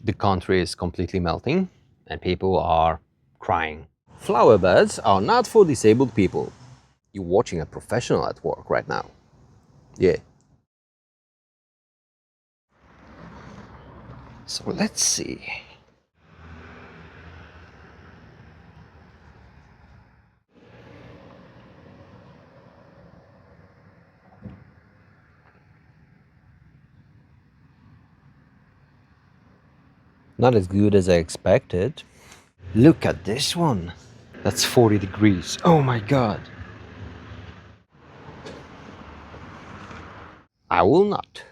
The country is completely melting and people are crying. Flower beds are not for disabled people. You're watching a professional at work right now. Yeah. So let's see. Not as good as I expected. Look at this one. That's 40 degrees. Oh my god. I will not.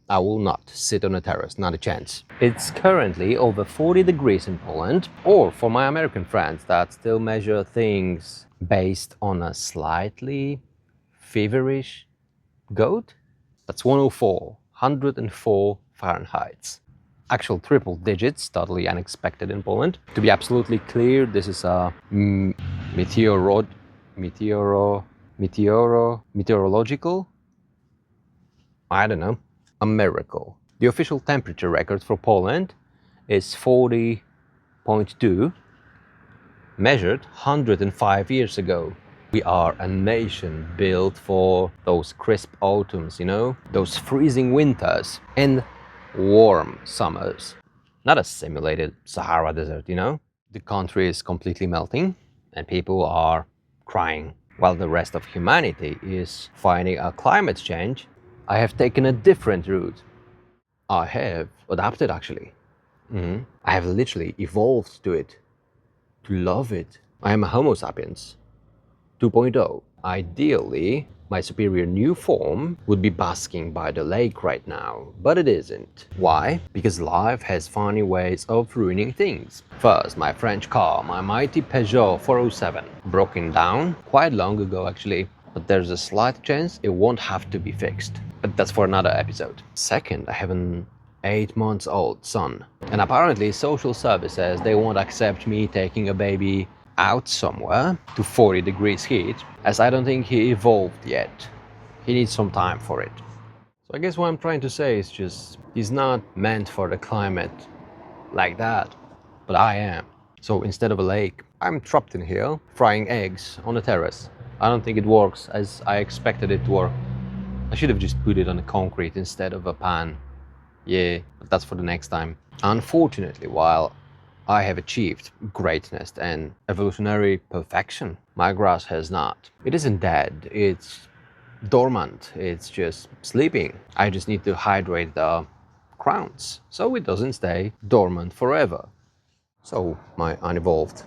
I will not sit on a terrace, not a chance. It's currently over 40 degrees in Poland, or for my American friends that still measure things based on a slightly feverish goat, that's 104 Fahrenheit. Actual triple digits, totally unexpected in Poland. To be absolutely clear, this is a meteorological, I don't know, a miracle. The official temperature record for Poland is 40.2, measured 105 years ago. We are a nation built for those crisp autumns, you know, those freezing winters and warm summers. Not a simulated Sahara desert, you know. The country is completely melting and people are crying while the rest of humanity is fighting a climate change. I have taken a different route. I have adapted actually. I have literally evolved to it, to love it. I am a Homo sapiens 2.0. Ideally, my superior new form would be basking by the lake right now, but it isn't. Why? Because life has funny ways of ruining things. First, my French car, my mighty Peugeot 407, broken down quite long ago actually, but there's a slight chance it won't have to be fixed. But that's for another episode. Second, I have an 8-month-old son, and apparently social services, they won't accept me taking a baby out somewhere to 40 degrees heat, as I don't think he evolved yet. He needs some time for it. So I guess what I'm trying to say is just, he's not meant for the climate like that, but I am. So instead of a lake, I'm trapped in here, frying eggs on a terrace. I don't think it works as I expected it to work. I should have just put it on the concrete instead of a pan. Yeah, but that's for the next time. Unfortunately, while I have achieved greatness and evolutionary perfection, my grass has not. It isn't dead, it's dormant, it's just sleeping. I just need to hydrate the crowns so it doesn't stay dormant forever. So my unevolved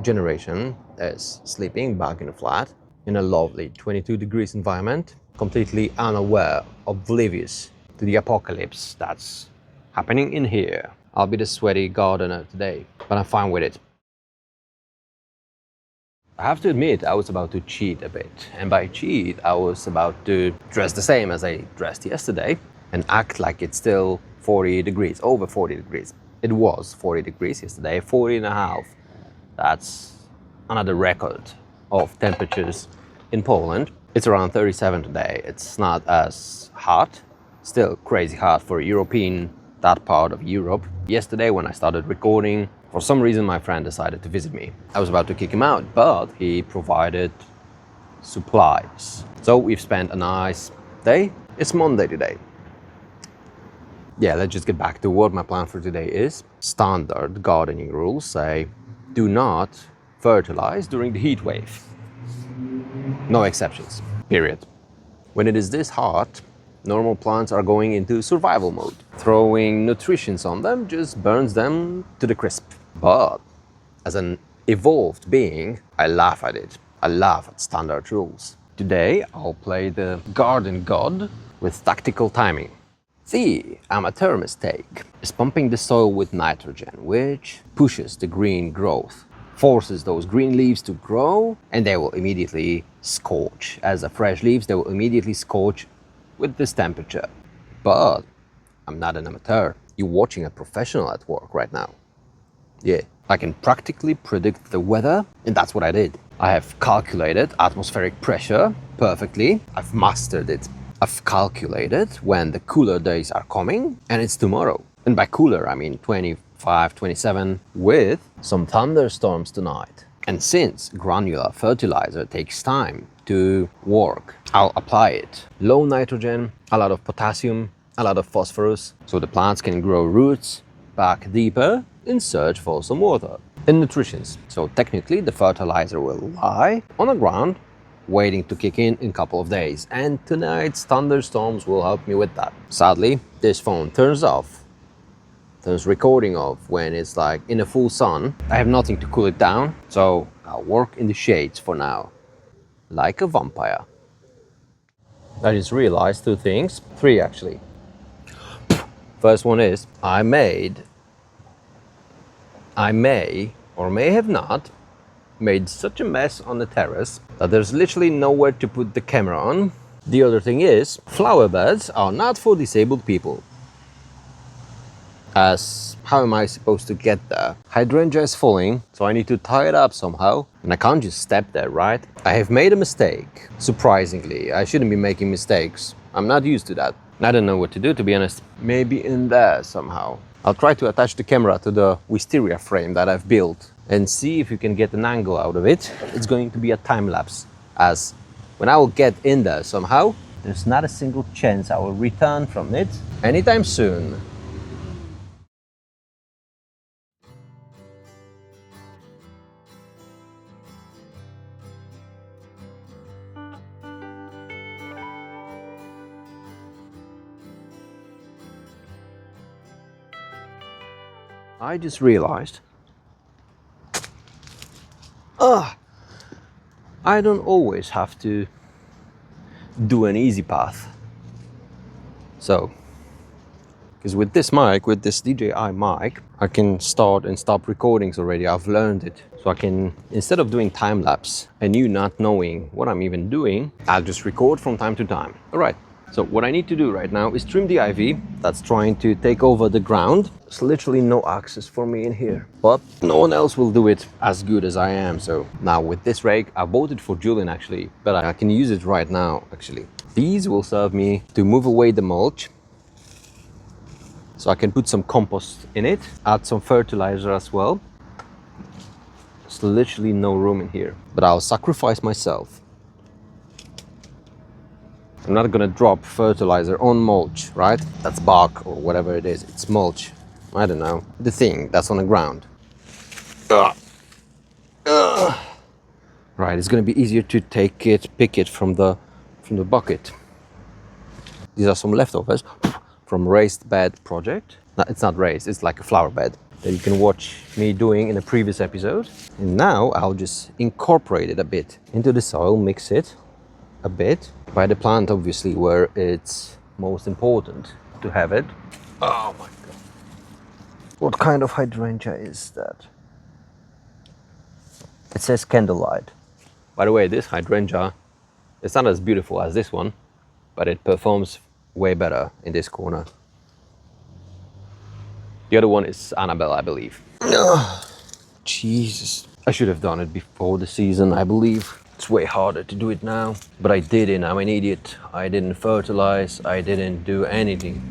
generation is sleeping back in a flat in a lovely 22 degrees environment, completely unaware, oblivious to the apocalypse that's happening in here. I'll be the sweaty gardener today, but I'm fine with it. I have to admit, I was about to cheat a bit. And by cheat, I was about to dress the same as I dressed yesterday and act like it's still 40 degrees, over 40 degrees. It was 40 degrees yesterday, 40 and a half. That's another record of temperatures in Poland. It's around 37 today. It's not as hot, still crazy hot for European, that part of Europe. Yesterday when I started recording, for some reason my friend decided to visit me. I was about to kick him out, but he provided supplies. So we've spent a nice day. It's Monday today. Yeah, let's just get back to what my plan for today is. Standard gardening rules say, do not fertilize during the heat wave. No exceptions, period. When it is this hot, normal plants are going into survival mode. Throwing nutrients on them just burns them to the crisp. But as an evolved being, I laugh at it. I laugh at standard rules. Today, I'll play the garden god with tactical timing. The amateur mistake is pumping the soil with nitrogen, which pushes the green growth, forces those green leaves to grow, and they will immediately scorch. As the fresh leaves, they will immediately scorch with this temperature. But I'm not an amateur. You're watching a professional at work right now. Yeah, I can practically predict the weather, and that's what I did. I have calculated atmospheric pressure perfectly. I've mastered it. I've calculated when the cooler days are coming, and it's tomorrow. And by cooler, I mean 25, 27, with some thunderstorms tonight. And since granular fertilizer takes time to work, I'll apply it. Low nitrogen, a lot of potassium, a lot of phosphorus, so the plants can grow roots back deeper in search for some water and nutrition. So technically the fertilizer will lie on the ground waiting to kick in a couple of days, and tonight's thunderstorms will help me with that. Sadly, this phone turns recording off when it's like in the full sun. I have nothing to cool it down, so I'll work in the shades for now, like a vampire. I just realized two things, three actually. First one is I may or may have not made such a mess on the terrace that there's literally nowhere to put the camera on. The other thing is, flower beds are not for disabled people. As how am I supposed to get there? Hydrangea is falling, so I need to tie it up somehow, and I can't just step there, right? I have made a mistake. Surprisingly, I shouldn't be making mistakes. I'm not used to that. I don't know what to do, to be honest. Maybe in there somehow. I'll try to attach the camera to the wisteria frame that I've built and see if you can get an angle out of it. It's going to be a time lapse, as when I will get in there somehow, there's not a single chance I will return from it anytime soon. I just realized I don't always have to do an easy path. So, because with this mic, with this DJI mic, I can start and stop recordings already. I've learned it. So I can, instead of doing time lapse and you not knowing what I'm even doing, I'll just record from time to time. All right. So what I need to do right now is trim the ivy that's trying to take over the ground. There's literally no access for me in here, but no one else will do it as good as I am. So now with this rake, I bought it for Julian actually, but I can use it right now actually. These will serve me to move away the mulch, so I can put some compost in it, add some fertilizer as well. There's literally no room in here, but I'll sacrifice myself. I'm not gonna drop fertilizer on mulch, right? That's bark or whatever it is. It's mulch. I don't know. The thing that's on the ground. Right, it's gonna be easier to pick it from the bucket. These are some leftovers from raised bed project. No, it's not raised, it's like a flower bed that you can watch me doing in a previous episode. And now I'll just incorporate it a bit into the soil, mix it a bit by the plant, obviously, where it's most important to have it. Oh my god. What kind of hydrangea is that? It says candlelight. By the way, this hydrangea, it's not as beautiful as this one, but it performs way better in this corner. The other one is Annabelle, I believe. Jesus. I should have done it before the season, I believe. It's way harder to do it now, but I didn't. I'm an idiot. I didn't fertilize. I didn't do anything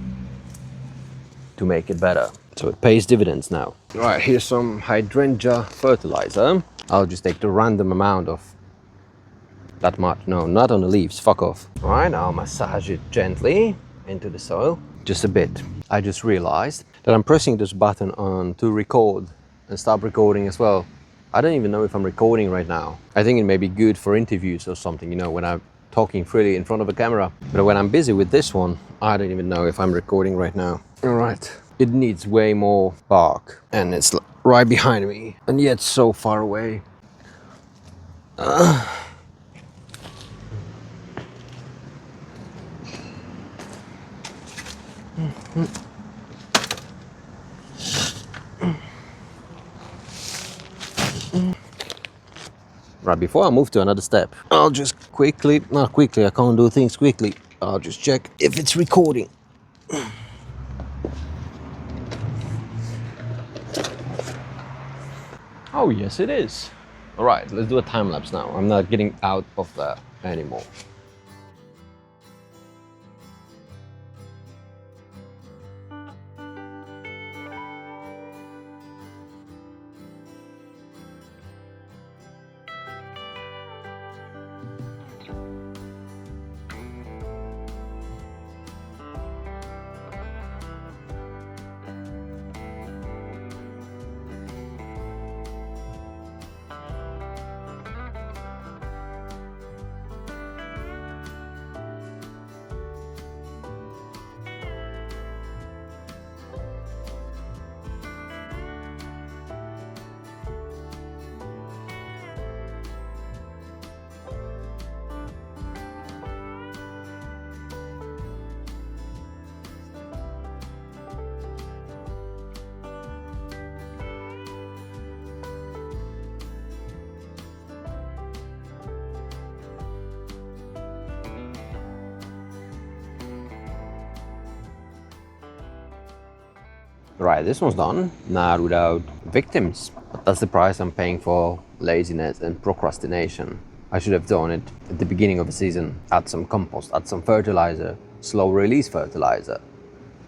to make it better. So it pays dividends now. All right, here's some hydrangea fertilizer. I'll just take the random amount of that much. No, not on the leaves. Fuck off. All right, I'll massage it gently into the soil. Just a bit. I just realized that I'm pressing this button on to record and stop recording as well. I don't even know if I'm recording right now. I think it may be good for interviews or something, you know, when I'm talking freely in front of a camera. But when I'm busy with this one, I don't even know if I'm recording right now. All right. It needs way more bark, and it's right behind me, and yet so far away. Right, before I move to another step, I'll just not quickly, I can't do things quickly. I'll just check if it's recording. Oh, yes, it is. All right, let's do a time lapse now. I'm not getting out of there anymore. Right, this one's done. Now without victims. But that's the price I'm paying for laziness and procrastination. I should have done it at the beginning of the season. Add some compost, add some fertilizer, slow release fertilizer.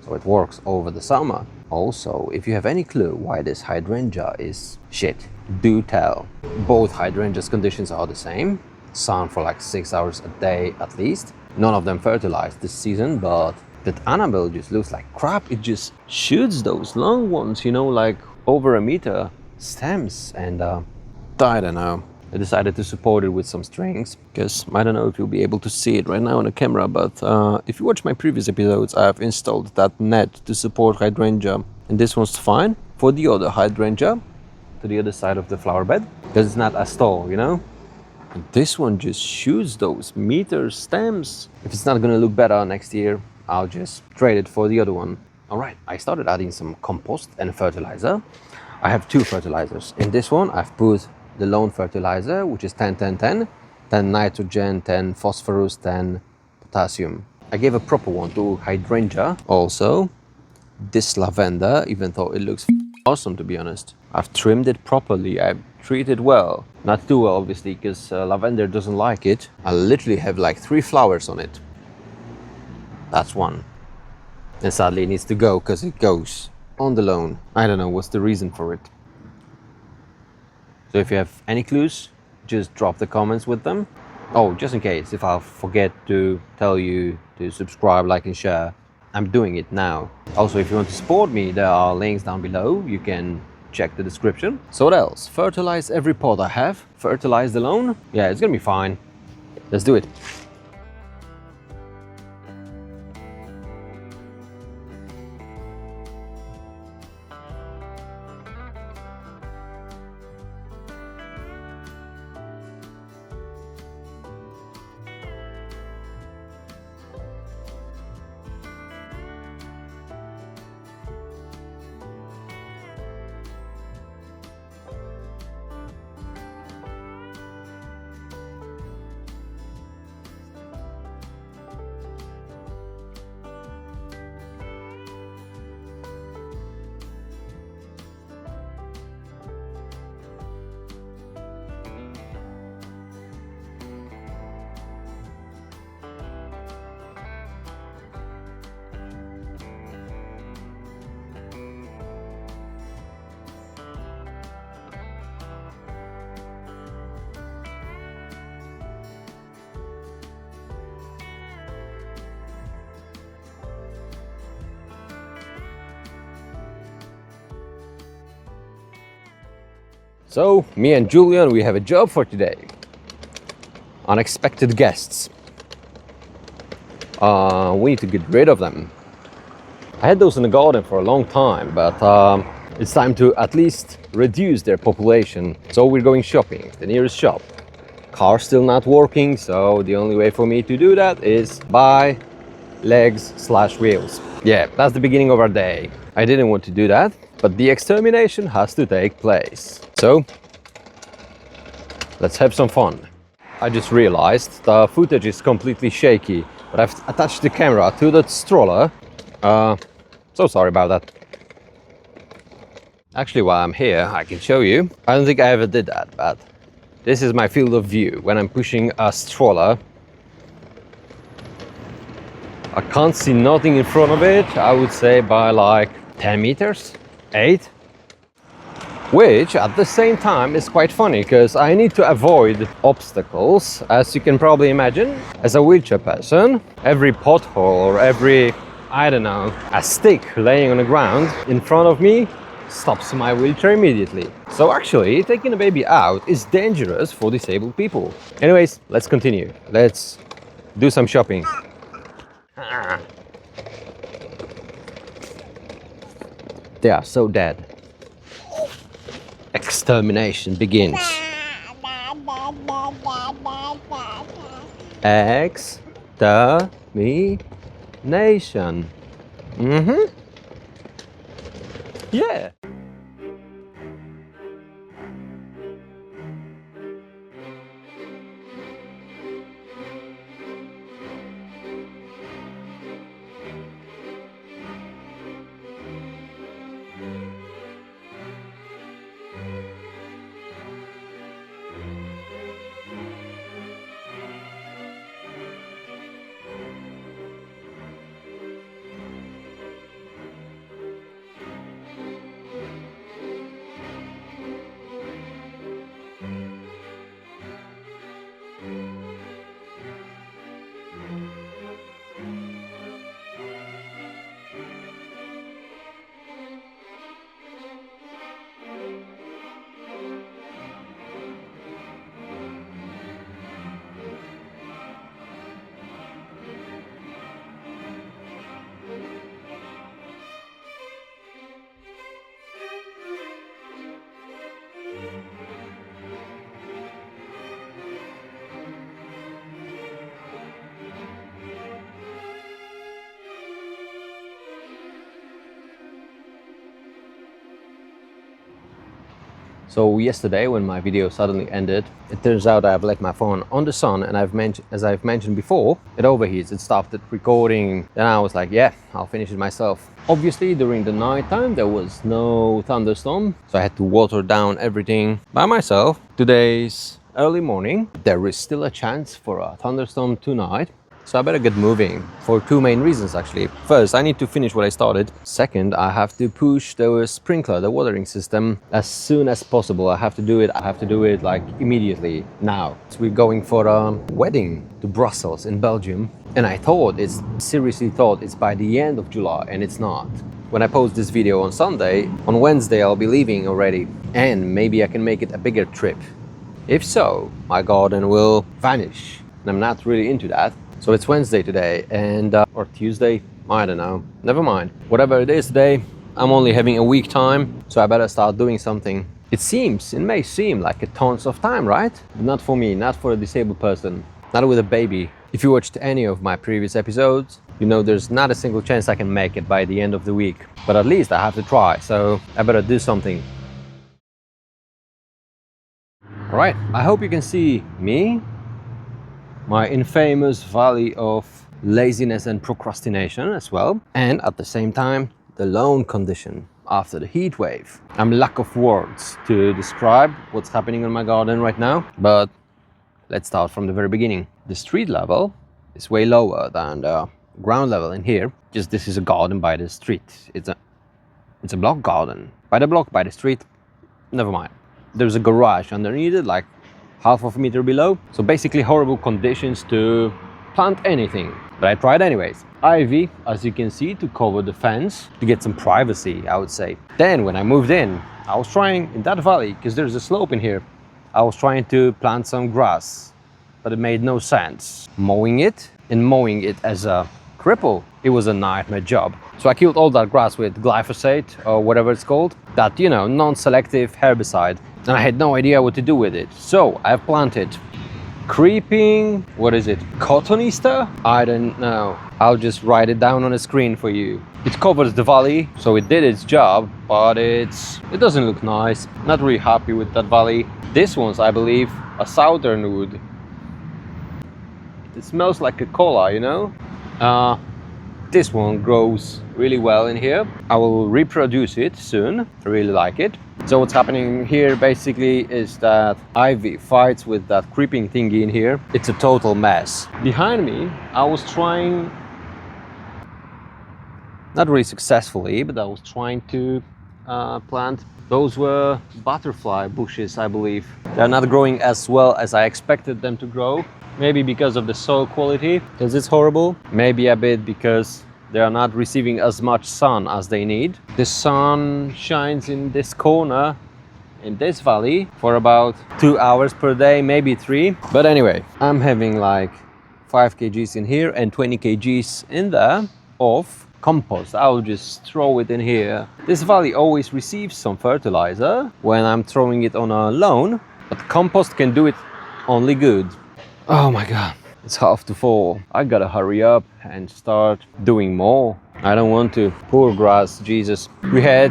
So it works over the summer. Also, if you have any clue why this hydrangea is shit, do tell. Both hydrangeas conditions are the same. Sun for like 6 hours a day at least. None of them fertilized this season, but that Annabelle just looks like crap. It just shoots those long ones, you know, like over a meter stems. And I don't know. I decided to support it with some strings because I don't know if you'll be able to see it right now on the camera, but if you watch my previous episodes, I've installed that net to support hydrangea, and this one's fine for the other hydrangea to the other side of the flower bed because it's not as tall, you know. And this one just shoots those meter stems. If it's not gonna look better next year, I'll just trade it for the other one. All right, I started adding some compost and fertilizer. I have 2 fertilizers. In this one, I've put the lone fertilizer, which is 10-10-10, 10 nitrogen, 10 phosphorus, 10 potassium. I gave a proper one to hydrangea. Also, this lavender, even though it looks awesome to be honest, I've trimmed it properly. I've treated well. Not too well, obviously, because lavender doesn't like it. I literally have like 3 flowers on it. That's one. And sadly it needs to go because it goes on the loan. I don't know what's the reason for it. So if you have any clues, just drop the comments with them. Oh, just in case, if I forget to tell you to subscribe, like and share, I'm doing it now. Also, if you want to support me, there are links down below. You can check the description. So what else? Fertilize every pot I have. Fertilize the loan. Yeah, it's gonna be fine. Let's do it. So, me and Julian, we have a job for today. Unexpected guests. We need to get rid of them. I had those in the garden for a long time, but it's time to at least reduce their population. So we're going shopping, the nearest shop. Car's still not working, so the only way for me to do that is buy legs/wheels. Yeah, that's the beginning of our day. I didn't want to do that, but the extermination has to take place. So, let's have some fun. I just realized the footage is completely shaky, but I've attached the camera to the stroller. So sorry about that. Actually, while I'm here, I can show you. I don't think I ever did that, but this is my field of view when I'm pushing a stroller. I can't see nothing in front of it, I would say by like 10 meters, 8. Which at the same time is quite funny because I need to avoid obstacles, as you can probably imagine. As a wheelchair person, every pothole or every, I don't know, a stick laying on the ground in front of me stops my wheelchair immediately. So actually, taking a baby out is dangerous for disabled people. Anyways, let's continue. Let's do some shopping. They are so dead. Extermination begins. Extermination. Yeah. So yesterday, when my video suddenly ended, it turns out I've left my phone on the sun, and as I've mentioned before, it overheats. It stopped recording. Then I was like, yeah, I'll finish it myself. Obviously, during the night time, there was no thunderstorm, so I had to water down everything by myself. Today's early morning, there is still a chance for a thunderstorm tonight. So I better get moving for two main reasons, actually. First, I need to finish what I started. Second, I have to push the sprinkler, the watering system, as soon as possible. I have to do it like immediately, now. So we're going for a wedding to Brussels in Belgium. And I seriously thought it's by the end of July, and it's not. When I post this video on Sunday, on Wednesday I'll be leaving already. And maybe I can make it a bigger trip. If so, my garden will vanish. And I'm not really into that. So it's Wednesday today, or Tuesday, I don't know, never mind. Whatever it is today, I'm only having a week time, so I better start doing something. It may seem like a tons of time, right? But not for me, not for a disabled person, not with a baby. If you watched any of my previous episodes, you know there's not a single chance I can make it by the end of the week. But at least I have to try, so I better do something. Alright, I hope you can see me, my infamous valley of laziness and procrastination as well, and at the same time the lone condition after the heat wave. I'm lack of words to describe what's happening in my garden right now, but let's start from the very beginning. The street level is way lower than the ground level in here. Just this is a garden by the street. It's a block garden. By the block, by the street, never mind. There's a garage underneath it, like half of a meter below. So basically horrible conditions to plant anything. But I tried anyways. Ivy, as you can see, to cover the fence, to get some privacy, I would say. Then when I moved in, I was trying in that valley, because there's a slope in here, I was trying to plant some grass, but it made no sense. Mowing it as a cripple, it was a nightmare job. So I killed all that grass with glyphosate, or whatever it's called, that, you know, non-selective herbicide. And I had no idea what to do with it. So I've planted creeping, what is it, cotonista? I don't know. I'll just write it down on the screen for you. It covers the valley, so it did its job, but it doesn't look nice. Not really happy with that valley. This one's, I believe, a southern wood. It smells like a cola, you know? This one grows really well in here. I will reproduce it soon. I really like it. So what's happening here basically is that Ivy fights with that creeping thingy in here. It's a total mess. Behind me, I was trying, not really successfully, but I was trying to plant. Those were butterfly bushes, I believe. They're not growing as well as I expected them to grow. Maybe because of the soil quality, because it's horrible. Maybe a bit because they are not receiving as much sun as they need. The sun shines in this corner, in this valley, for about 2 hours per day, maybe 3. But anyway, I'm having like 5 kgs in here and 20 kgs in there of compost. I'll just throw it in here. This valley always receives some fertilizer when I'm throwing it on a lawn, but compost can do it only good. Oh my god, it's 3:30. I gotta hurry up and start doing more. I don't want to. Poor grass, Jesus. We had,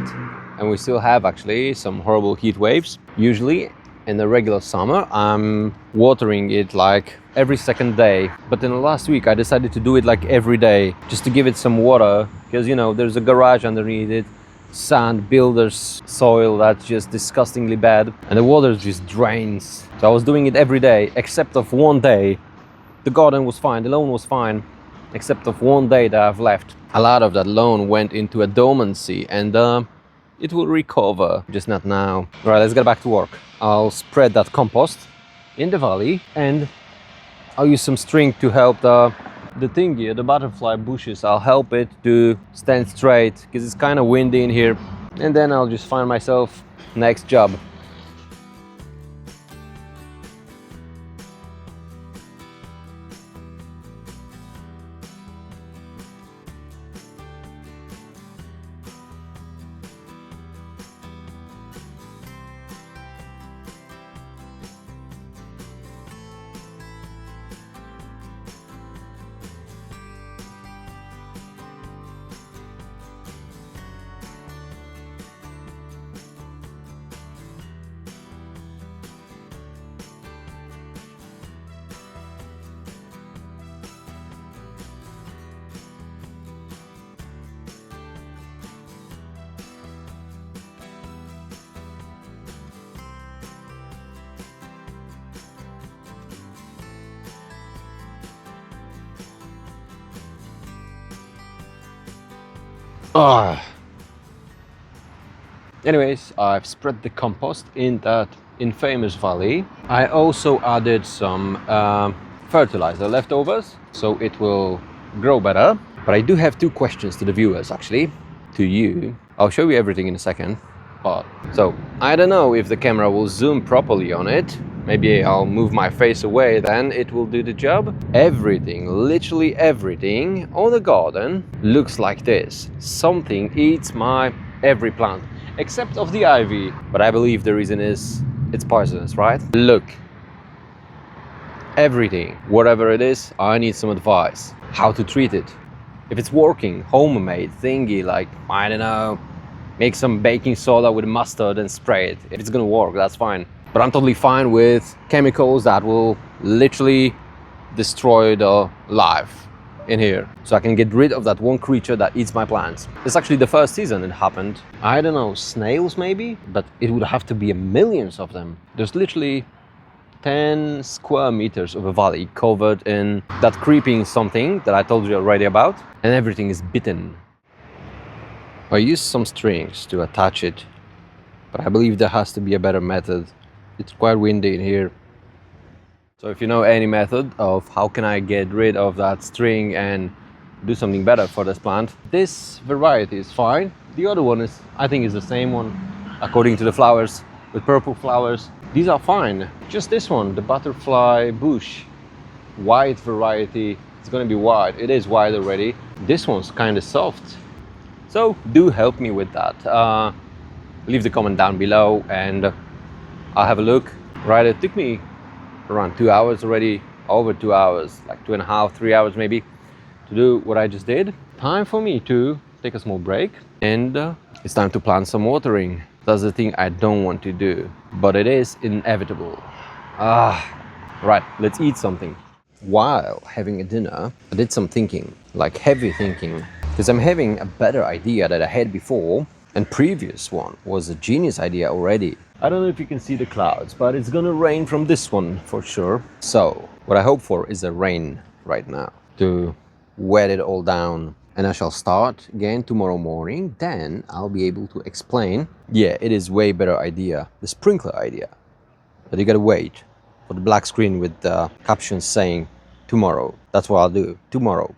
and we still have actually, some horrible heat waves. Usually in the regular summer, I'm watering it like every second day. But in the last week, I decided to do it like every day, just to give it some water. Because, you know, there's a garage underneath it, sand, builder's soil that's just disgustingly bad. And the water just drains. So I was doing it every day, except of one day. The garden was fine, the lawn was fine, except of one day that I've left. A lot of that lawn went into a dormancy, and it will recover, just not now. All right, let's get back to work. I'll spread that compost in the valley, and I'll use some string to help the thingy, the butterfly bushes. I'll help it to stand straight, because it's kind of windy in here. And then I'll just find myself next job. Anyways, I've spread the compost in that infamous valley. I also added some fertilizer leftovers, so it will grow better. But I do have 2 questions to the viewers, actually, to you. I'll show you everything in a second. So I don't know if the camera will zoom properly on it. Maybe I'll move my face away, then it will do the job. Everything, literally everything on the garden looks like this. Something eats my every plant, except of the ivy. But I believe the reason is it's poisonous, right? Look. Everything, whatever it is, I need some advice. How to treat it. If it's working, homemade thingy, like, I don't know, make some baking soda with mustard and spray it. If it's gonna work, that's fine. But I'm totally fine with chemicals that will literally destroy the life in here. So I can get rid of that one creature that eats my plants. It's actually the first season it happened. I don't know, snails maybe? But it would have to be millions of them. There's literally 10 square meters of a valley covered in that creeping something that I told you already about. And everything is bitten. I used some strings to attach it, but I believe there has to be a better method. It's quite windy in here. So if you know any method of how can I get rid of that string and do something better for this plant. This variety is fine. The other one is, I think, is the same one according to the flowers, with purple flowers. These are fine. Just this one, the butterfly bush, white variety. It's gonna be white. It is white already. This one's kind of soft. So do help me with that. Leave the comment down below and I'll have a look. Right, it took me around 2 hours already, over 2 hours, like 2.5, 3 hours maybe, to do what I just did. Time for me to take a small break, and it's time to plant some watering. That's the thing I don't want to do, but it is inevitable. Right, let's eat something. While having a dinner, I did some thinking, like heavy thinking, because I'm having a better idea that I had before, and previous one was a genius idea already. I don't know if you can see the clouds, but it's gonna rain from this one for sure. So what I hope for is a rain right now to wet it all down. and I shall start again tomorrow morning. Then I'll be able to explain. Yeah, it is way better idea, the sprinkler idea. But you gotta wait for the black screen with the captions saying tomorrow. That's what I'll do, tomorrow.